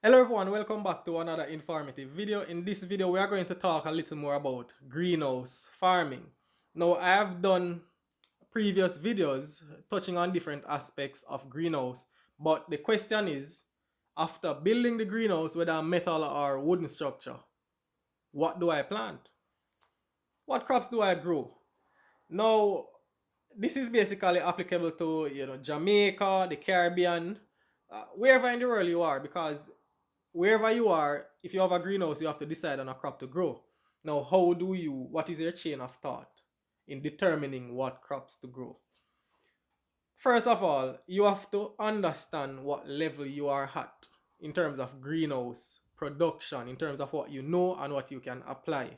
Hello everyone, welcome back to another informative video. In this video, we are going to talk a little more about greenhouse farming. Now, I have done previous videos touching on different aspects of greenhouse, but the question is, after building the greenhouse, whether a metal or wooden structure, what do I plant? What crops do I grow? Now, this is basically applicable to Jamaica, the Caribbean, wherever in the world you are, because wherever you are, if you have a greenhouse, you have to decide on a crop to grow. Now, what is your chain of thought in determining what crops to grow? First of all, you have to understand what level you are at in terms of greenhouse production, in terms of what you know and what you can apply.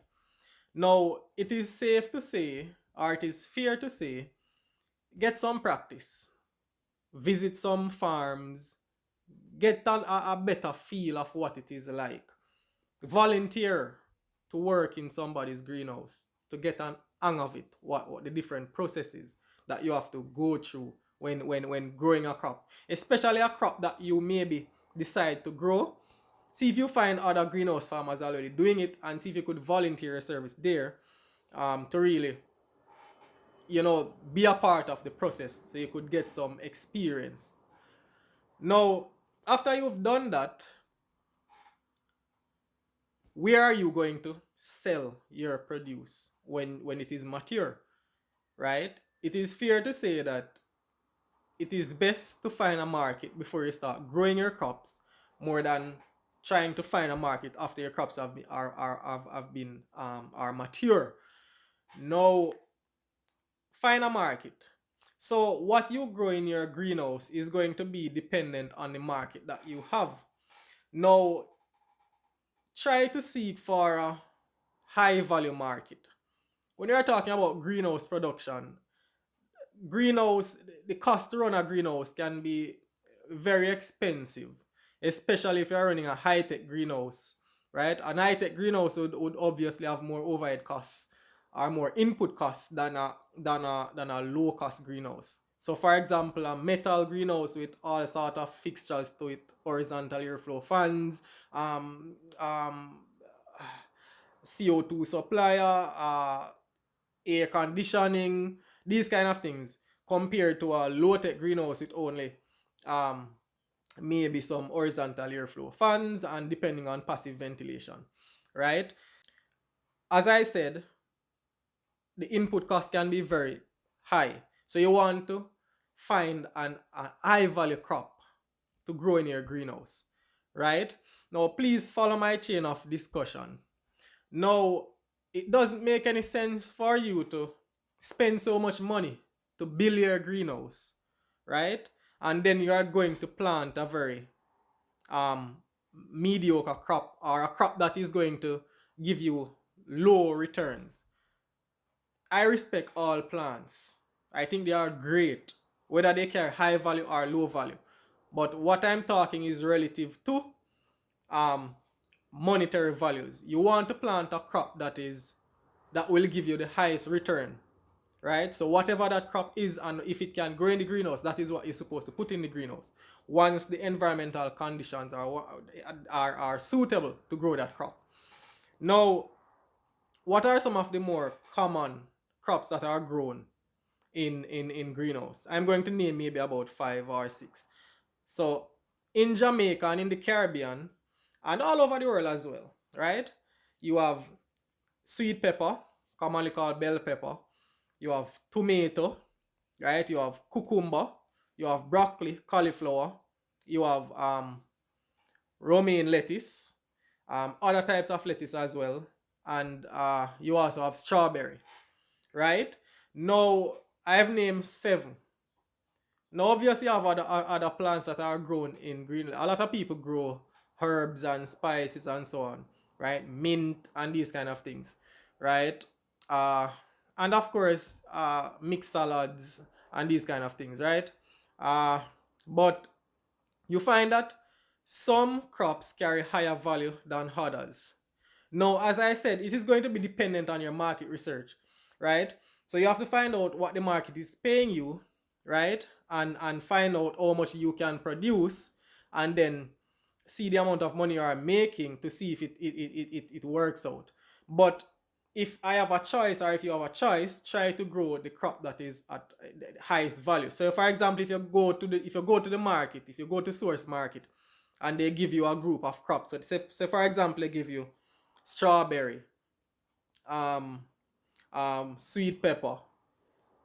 Now, it is safe to say, or it is fair to say, get some practice, visit some farms, get a better feel of what it is like. Volunteer to work in somebody's greenhouse to get an hang of it, what the different processes that you have to go through when growing a crop, especially a crop that you maybe decide to grow. See if you find other greenhouse farmers already doing it and see if you could volunteer your service there, to really be a part of the process so you could get some experience. Now, after you've done that, where are you going to sell your produce when it is mature, right? It is fair to say that it is best to find a market before you start growing your crops more than trying to find a market after your crops are mature. Now, find a market. So what you grow in your greenhouse is going to be dependent on the market that you have. Now, try to seek for a high value market. When you're talking about greenhouse production, greenhouse, the cost to run a greenhouse can be very expensive, especially if you're running a high-tech greenhouse, right? An high-tech greenhouse would obviously have more overhead costs or more input costs than a low-cost greenhouse. So for example, a metal greenhouse with all sort of fixtures to it, horizontal airflow fans, CO2 supplier, air conditioning, these kind of things, compared to a low-tech greenhouse with only um, maybe some horizontal airflow fans and depending on passive ventilation, right? As I said, the input cost can be very high. So you want to find a high value crop to grow in your greenhouse, right? Now, please follow my chain of discussion. Now, it doesn't make any sense for you to spend so much money to build your greenhouse, right? And then you are going to plant a very um, mediocre crop or a crop that is going to give you low returns. I respect all plants. I think they are great, whether they carry high value or low value. But what I'm talking is relative to um, monetary values. You want to plant a crop that will give you the highest return, right? So whatever that crop is, and if it can grow in the greenhouse, that is what you're supposed to put in the greenhouse. Once the environmental conditions are suitable to grow that crop. Now, what are some of the more common crops that are grown in greenhouse? I'm going to name maybe about 5 or 6. So in Jamaica and in the Caribbean and all over the world as well, right? You have sweet pepper, commonly called bell pepper. You have tomato, right? You have cucumber. You have broccoli, cauliflower. You have romaine lettuce, other types of lettuce as well, and you also have strawberry, right? Now I have named 7. Now, obviously, you have other plants that are grown in Greenland. A lot of people grow herbs and spices and so on, right? Mint and these kind of things, right? Uh, and of course, mixed salads and these kind of things, right? Uh, but you find that some crops carry higher value than others. Now, as I said, it is going to be dependent on your market research, right? So you have to find out what the market is paying you, right? And find out how much you can produce, and then see the amount of money you are making to see if it works out. But if I have a choice, or if you have a choice, try to grow the crop that is at the highest value. So for example, if you go to the market, if you go to source market, and they give you a group of crops. So say for example, they give you strawberry, um, sweet pepper,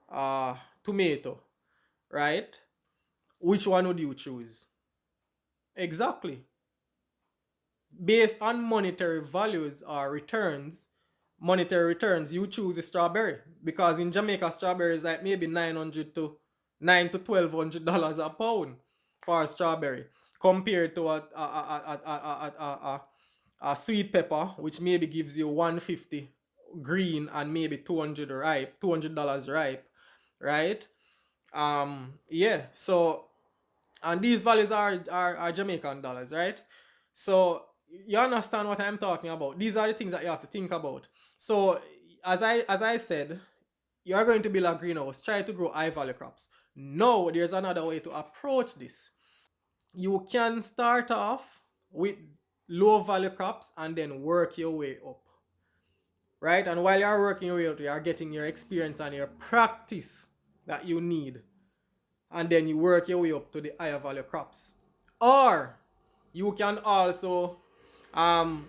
uh, tomato, right? Which one would you choose? Exactly. Based on monetary values or returns, monetary returns, you choose a strawberry, because in Jamaica, strawberry is like maybe 9 to $1200 a pound for a strawberry, compared to a sweet pepper, which maybe gives you 150 green and maybe 200 ripe, $200 ripe, right? Yeah. So, and these values are Jamaican dollars, right? So you understand what I'm talking about. These are the things that you have to think about. So as I said, you are going to build a greenhouse. Try to grow high value crops. No, there's another way to approach this. You can start off with low value crops and then work your way up, right? And while you're working your way up, you are getting your experience and your practice that you need, and then you work your way up to the higher value crops. Or you can also um,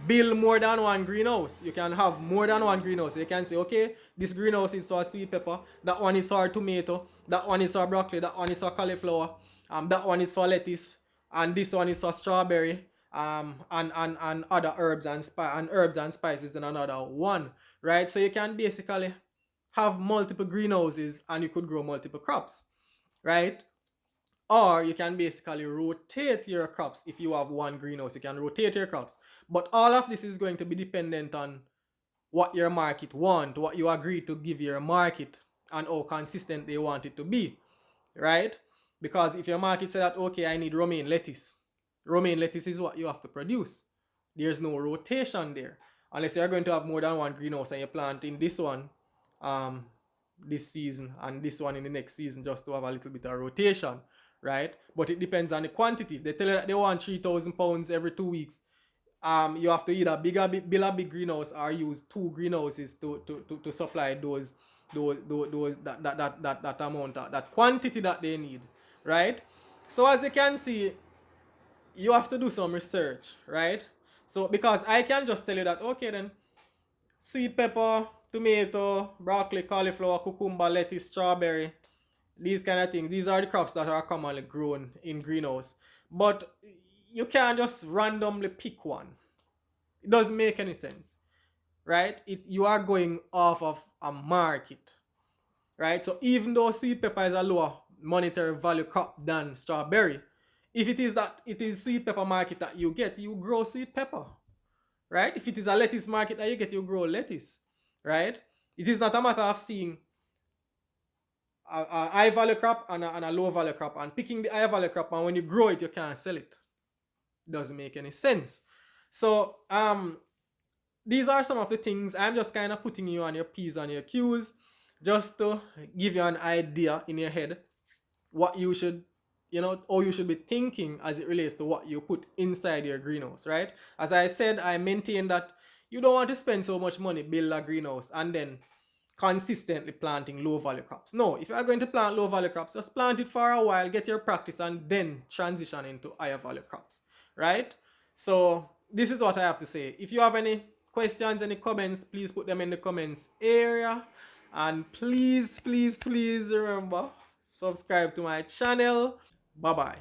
build more than one greenhouse. You can have more than one greenhouse. You can say, okay, this greenhouse is for sweet pepper, that one is for tomato, that one is for broccoli, that one is for cauliflower, that one is for lettuce, and this one is for strawberry, and other herbs and spices in another one, right? So you can basically have multiple greenhouses and you could grow multiple crops, right? Or you can basically rotate your crops. If you have one greenhouse, you can rotate your crops. But all of this is going to be dependent on what your market want, what you agree to give your market, and how consistent they want it to be, right? Because if your market said that, okay, I need romaine lettuce is what you have to produce. There's no rotation there. Unless you're going to have more than one greenhouse and you plant in this one um, this season and this one in the next season, just to have a little bit of rotation, right? But it depends on the quantity. If they tell you that they want 3,000 pounds every 2 weeks, you have to either build a big greenhouse or use two greenhouses to supply those that amount that quantity that they need, right? So as you can see, you have to do some research, right? So because I can just tell you that, okay, then sweet pepper, tomato, broccoli, cauliflower, cucumber, lettuce, strawberry, these kind of things, these are the crops that are commonly grown in greenhouse. But you can't just randomly pick one. It doesn't make any sense, right? You are going off of a market, right? So even though sweet pepper is a lower monetary value crop than strawberry, if it is that it is sweet pepper market that you get, you grow sweet pepper, right? If it is a lettuce market that you get, you grow lettuce, right? It is not a matter of seeing a high value crop and a low value crop and picking the high value crop, and when you grow it, you can't sell it. Doesn't make any sense. So these are some of the things. I'm just kind of putting you on your P's and your Q's, just to give you an idea in your head what you should, or you should be thinking as it relates to what you put inside your greenhouse, right? As I said, I maintain that you don't want to spend so much money build a greenhouse and then consistently planting low value crops. No, if you are going to plant low value crops, just plant it for a while, get your practice, and then transition into higher value crops, right? So this is what I have to say. If you have any questions, any comments, please put them in the comments area. And please, please, please remember, subscribe to my channel. Bye bye.